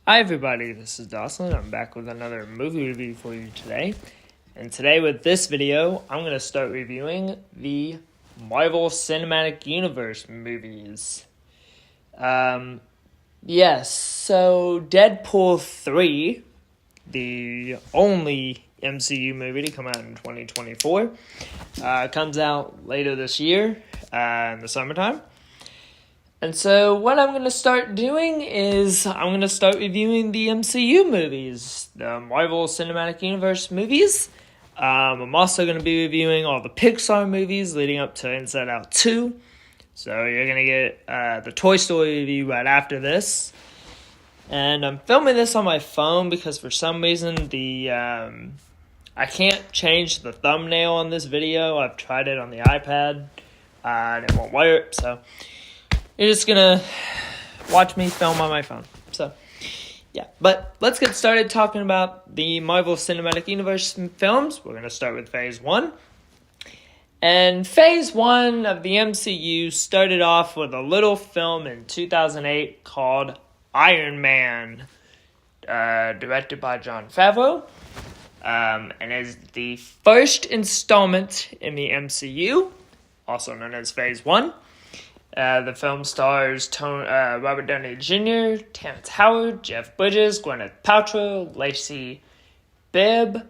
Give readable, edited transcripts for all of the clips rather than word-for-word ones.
Hi everybody, this is Dawson. I'm back with another movie review for you today. And today with this video, I'm going to start reviewing the Marvel Cinematic Universe movies. Yes, so Deadpool 3, the only MCU movie to come out in 2024, comes out later this year in the summertime. And so what I'm going to start doing is I'm going to start reviewing the MCU movies, the Marvel Cinematic Universe movies. I'm also going to be reviewing all the Pixar movies leading up to Inside Out 2. So you're going to get the Toy Story review right after this. And I'm filming this on my phone because for some reason I can't change the thumbnail on this video. I've tried it on the iPad and it won't work, so you're just gonna watch me film on my phone. So, yeah. But let's get started talking about the Marvel Cinematic Universe films. We're gonna start with Phase 1. And Phase 1 of the MCU started off with a little film in 2008 called Iron Man, directed by Jon Favreau. And is the first installment in the MCU, also known as Phase 1. The film stars Robert Downey Jr., Terrence Howard, Jeff Bridges, Gwyneth Paltrow, Lacey Bibb,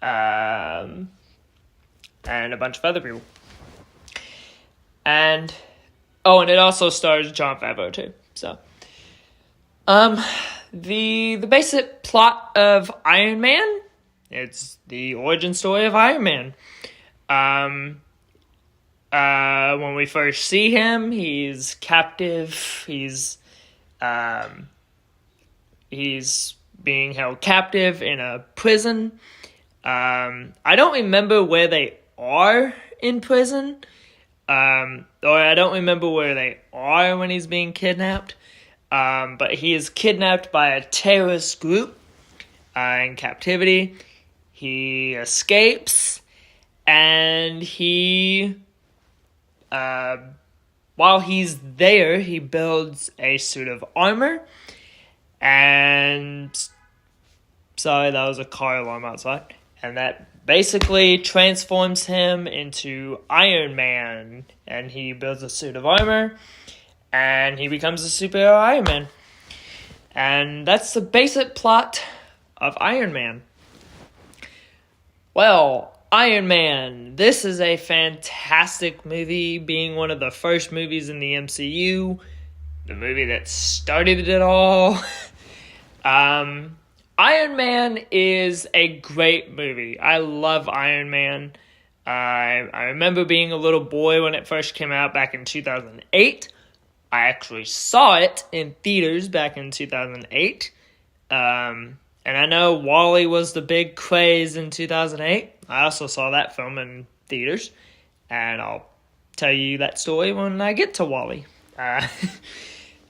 and a bunch of other people. And it also stars Jon Favreau too. So, the basic plot of Iron Man, it's the origin story of Iron Man. When we first see him, he's captive. He's being held captive in a prison. I don't remember where they are in prison. Or I don't remember where they are when he's being kidnapped. But he is kidnapped by a terrorist group in captivity. He escapes, and while he's there, he builds a suit of armor, and sorry, that was a car alarm outside, and that basically transforms him into Iron Man, and he builds a suit of armor, and he becomes a superhero Iron Man, and that's the basic plot of Iron Man. Well, Iron Man, this is a fantastic movie, being one of the first movies in the MCU, the movie that started it all. Iron Man is a great movie. I love Iron Man. I remember being a little boy when it first came out back in 2008. I actually saw it in theaters back in 2008. And I know WALL-E was the big craze in 2008. I also saw that film in theaters. And I'll tell you that story when I get to WALL-E.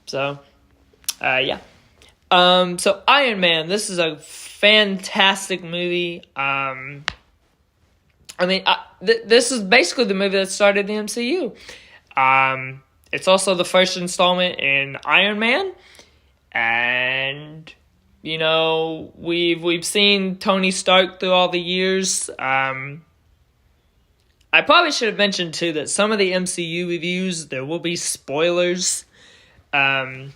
So Iron Man, this is a fantastic movie. This is basically the movie that started the MCU. It's also the first installment in Iron Man. And you know, we've seen Tony Stark through all the years. I probably should have mentioned, too, that some of the MCU reviews, there will be spoilers in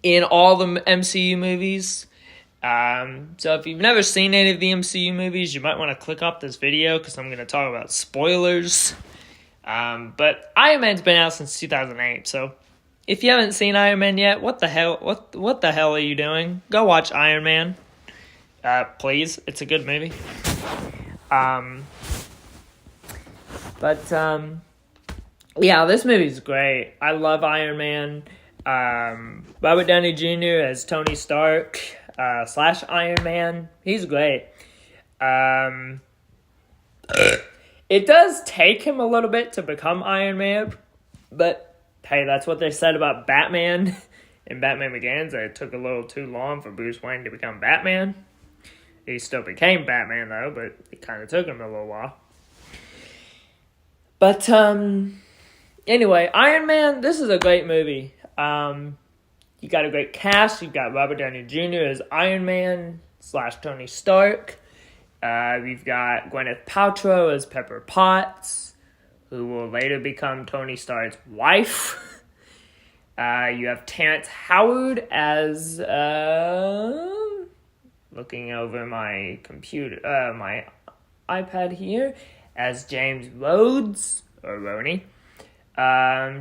all the MCU movies. So if you've never seen any of the MCU movies, you might want to click off this video because I'm going to talk about spoilers. But Iron Man's been out since 2008, so if you haven't seen Iron Man yet, what the hell are you doing? Go watch Iron Man. Please. It's a good movie. This movie's great. I love Iron Man. Robert Downey Jr. as Tony Stark, / Iron Man. He's great. It does take him a little bit to become Iron Man, but hey, that's what they said about Batman in Batman Begins. It took a little too long for Bruce Wayne to become Batman. He still became Batman, though, but it kind of took him a little while. But, anyway, Iron Man, this is a great movie. you got a great cast. You've got Robert Downey Jr. as Iron Man / Tony Stark. We've got Gwyneth Paltrow as Pepper Potts, who will later become Tony Stark's wife. You have Terrence Howard as, looking over my computer, my iPad here, as James Rhodes, or Roni.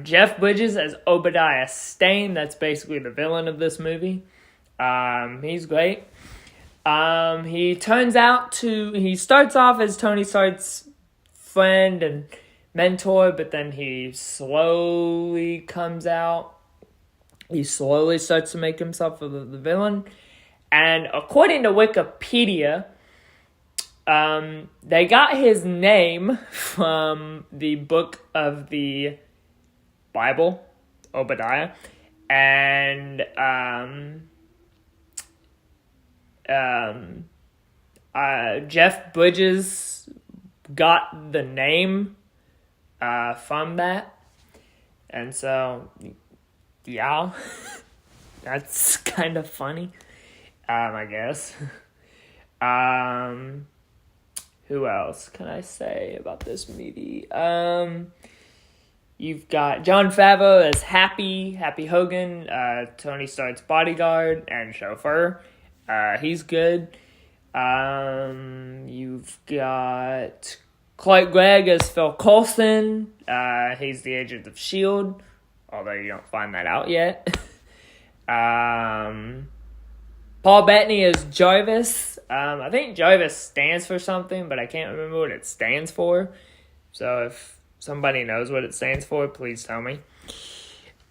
Jeff Bridges as Obadiah Stane. That's basically the villain of this movie. He's great. He starts off as Tony Stark's friend and mentor, but then he slowly starts to make himself the villain. And according to Wikipedia, they got his name from the book of the Bible, Obadiah, and Jeff Bridges got the name from that, and so yeah, that's kind of funny, I guess. Who else can I say about this movie? You've got Jon Favreau as Happy Hogan, Tony Stark's bodyguard and chauffeur. He's good. You've got Clark Gregg as Phil Coulson. He's the agent of S.H.I.E.L.D., although you don't find that out yet. Paul Bettany as Jarvis. I think Jarvis stands for something, but I can't remember what it stands for. So if somebody knows what it stands for, please tell me.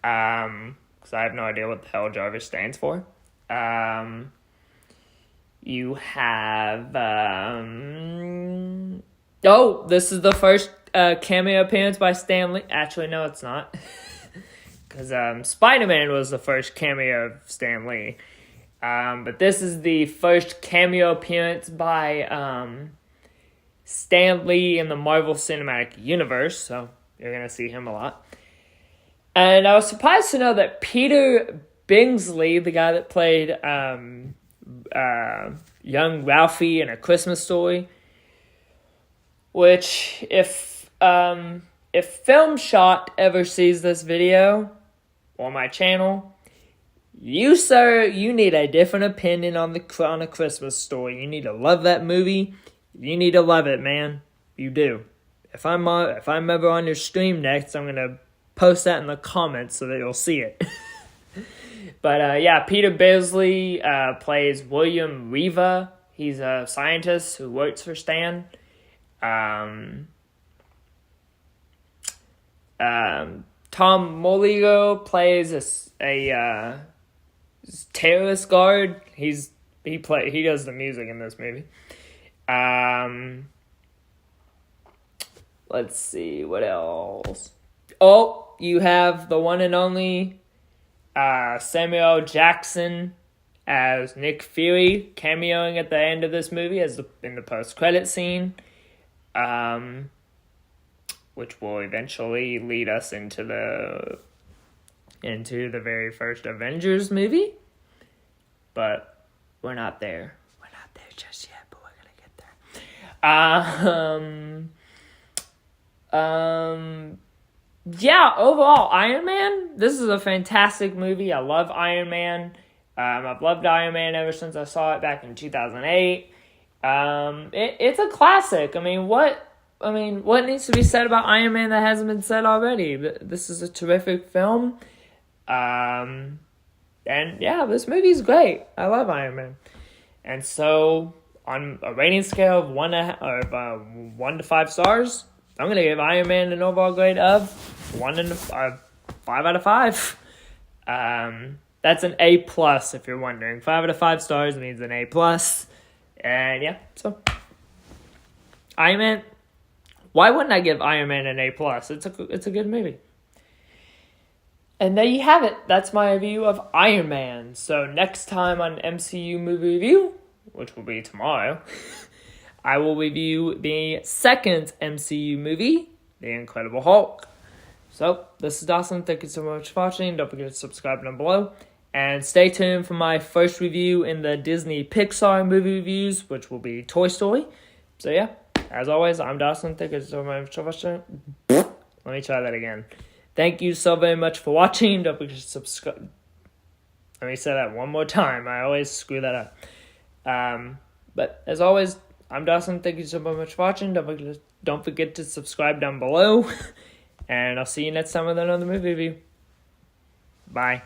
Because I have no idea what the hell Jarvis stands for. You have... this is the first cameo appearance by Stan Lee. Actually, no, it's not. Because Spider-Man was the first cameo of Stan Lee. But this is the first cameo appearance by Stan Lee in the Marvel Cinematic Universe, so you're going to see him a lot. And I was surprised to know that Peter Bingsley, the guy that played young Ralphie in A Christmas Story, which if Film Shot ever sees this video on my channel, you, sir, you need a different opinion on A Christmas Story. You need to love that movie. You need to love it, man. You do. If I'm ever on your stream next, I'm gonna post that in the comments so that you'll see it. But Peter Beardsley plays William Riva. He's a scientist who works for Stan. Tom Moligo plays a terrorist guard. He does the music in this movie. Let's see, what else? Oh, you have the one and only Samuel Jackson as Nick Fury cameoing at the end of this movie in the post-credit scene, which will eventually lead us into the very first Avengers movie. But we're not there. We're not there just yet, but we're gonna get there. Overall, Iron Man, this is a fantastic movie. I love Iron Man. I've loved Iron Man ever since I saw it back in 2008. It's a classic. I mean, what needs to be said about Iron Man that hasn't been said already? This is a terrific film. This movie is great. I love Iron Man. And so, on a rating scale of 1 to 5 stars, I'm going to give Iron Man an overall grade of 5 out of 5. That's an A+, if you're wondering. 5 out of 5 stars means an A+. And so Iron Man. Why wouldn't I give Iron Man an A+? It's a good movie. And there you have it. That's my review of Iron Man. So next time on MCU Movie Review, which will be tomorrow, I will review the second MCU movie, The Incredible Hulk. So, this is Dawson. Thank you so much for watching. Don't forget to subscribe down below. And stay tuned for my first review in the Disney Pixar movie reviews, which will be Toy Story. So yeah, as always, I'm Dawson. Thank you so much for watching. Let me try that again. Thank you so very much for watching. Don't forget to subscribe. Let me say that one more time. I always screw that up. But as always, I'm Dawson. Thank you so much for watching. Don't forget to subscribe down below. And I'll see you next time with another movie review. Bye.